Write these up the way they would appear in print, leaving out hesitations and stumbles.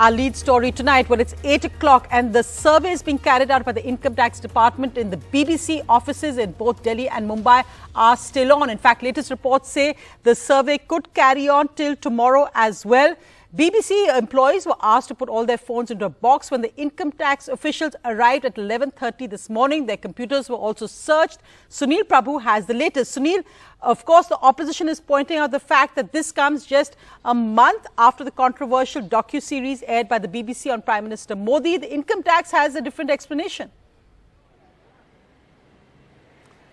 Our lead story tonight, well, it's 8 o'clock and the survey is being carried out by the Income Tax Department in the BBC offices in both Delhi and Mumbai are still on. In fact, latest reports say the survey could carry on till tomorrow as well. BBC employees were asked to put all their phones into a box when the income tax officials arrived at 11:30 this morning. Their computers were also searched. Sunil Prabhu has the latest. Sunil, of course, the opposition is pointing out the fact that this comes just a month after the controversial docu-series aired by the BBC on Prime Minister Modi. The income tax has a different explanation.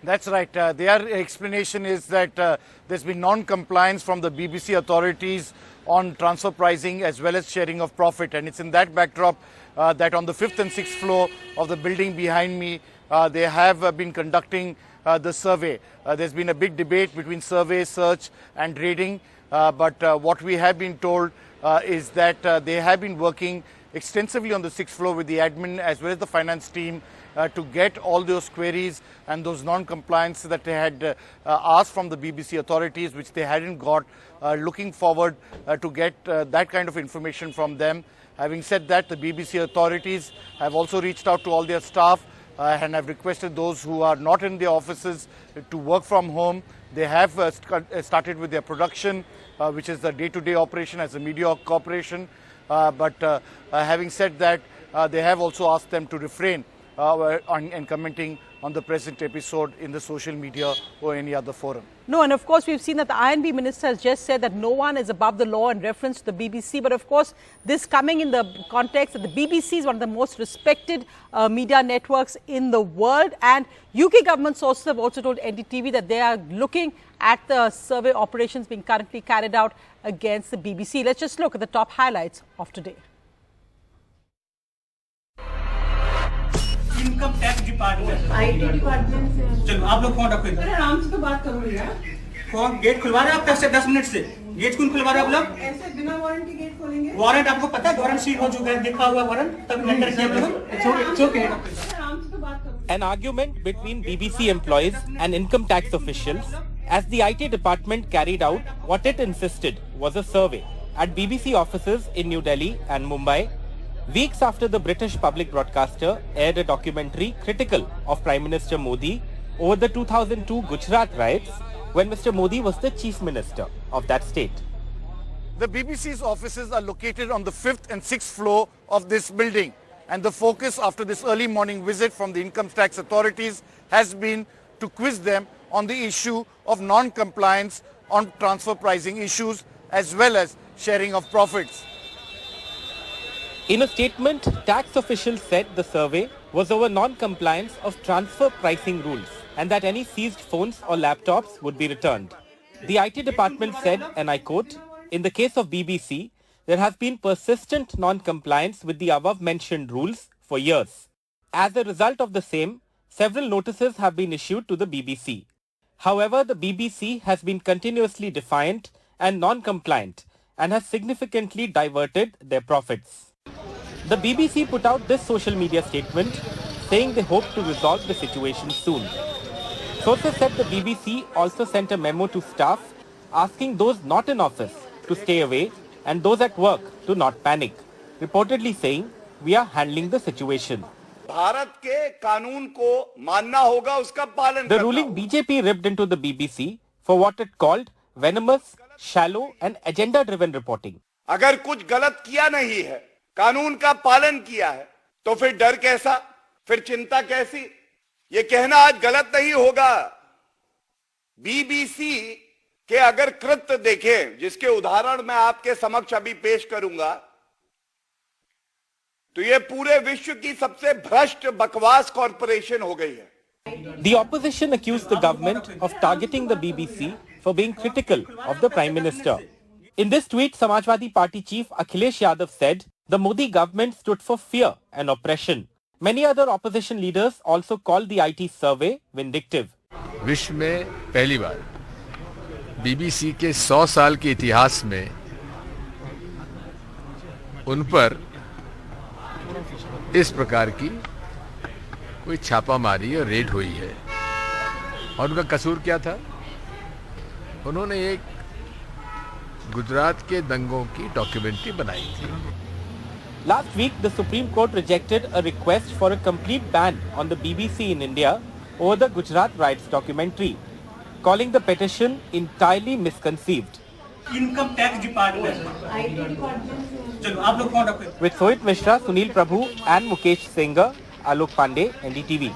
That's right. Their explanation is that there's been non-compliance from the BBC authorities on transfer pricing as well as sharing of profit. And it's in that backdrop that on the 5th and 6th floor of the building behind me, they have been conducting the survey. There's been a big debate between survey, search and raiding. But what we have been told is that they have been working extensively on the 6th floor with the admin as well as the finance team to get all those queries and those non-compliance that they had asked from the BBC authorities, which they hadn't got, looking forward to get that kind of information from them. Having said that, the BBC authorities have also reached out to all their staff and have requested those who are not in the offices to work from home. They have started with their production, which is the day-to-day operation as a media corporation. But having said that, they have also asked them to refrain and commenting on the present episode in the social media or any other forum. No, and of course, we've seen that the INB minister has just said that no one is above the law in reference to the BBC. But of course, this coming in the context that the BBC is one of the most respected media networks in the world. And UK government sources have also told NDTV that they are looking at the survey operations being currently carried out against the BBC. Let's just look at the top highlights of today. Income tax department IT department से चलो आप लोग phone रखो अरे आराम से तो बात करो यार फोन गेट खुलवा रहे हैं आप कैसे 10 मिनट से गेट कौन खुलवा रहे हैं आप लोग ऐसे बिना वारंट के गेट खोलेंगे वारंट आपको पता है वारंट सील हो चुका है देखा हुआ वारंट तब एंटर किया आप लोग इट्स ओके आराम से तो बात करो An argument between BBC employees and income tax officials as the IT department carried out what it insisted was a survey at BBC offices in New Delhi and Mumbai. Weeks after the British public broadcaster aired a documentary critical of Prime Minister Modi over the 2002 Gujarat riots when Mr. Modi was the chief minister of that state. The BBC's offices are located on the 5th and 6th floor of this building. And the focus after this early morning visit from the income tax authorities has been to quiz them on the issue of non-compliance on transfer pricing issues as well as sharing of profits. In a statement, tax officials said the survey was over non-compliance of transfer pricing rules and that any seized phones or laptops would be returned. The IT department said, and I quote, "In the case of BBC, there has been persistent non-compliance with the above-mentioned rules for years. As a result of the same, several notices have been issued to the BBC. However, the BBC has been continuously defiant and non-compliant and has significantly diverted their profits." The BBC put out this social media statement saying they hope to resolve the situation soon. Sources said the BBC also sent a memo to staff asking those not in office to stay away and those at work to not panic, reportedly saying, "We are handling the situation." Bharat के कानून को मानना होगा, उसका पालन The ruling BJP ripped into the BBC for what it called venomous, shallow and agenda-driven reporting. अगर कुछ गलत किया नहीं है, कानून का पालन किया है, तो फिर डर कैसा, फिर चिंता कैसी? ये कहना आज गलत नहीं होगा। बीबीसी के अगर कृत्य देखें, जिसके उदाहरण मैं आपके समक्ष अभी पेश करूंगा, तो ये पूरे विश्व की सबसे भ्रष्ट बकवास कॉर्पोरेशन हो गई है। The opposition accused the government of targeting the BBC for being critical of the Prime Minister. In this tweet, Samajwadi Party chief Akhilesh Yadav said, "The Modi government stood for fear and oppression." Many other opposition leaders also called the IT survey vindictive. विश्व में पहली बार BBC के 100 साल के इतिहास में उन पर इस प्रकार की कोई छापामारी और रेड हुई है। और उनका कसूर क्या था? उन्होंने एक गुजरात के दंगों की डॉक्यूमेंट्री बनाई थी। Last week, the Supreme Court rejected a request for a complete ban on the BBC in India over the Gujarat riots documentary, calling the petition entirely misconceived. Income tax department चलो आप लोग कौन रखो With Sohit Mishra, Sunil Prabhu and Mukesh Sengar, Alok Pandey, NDTV.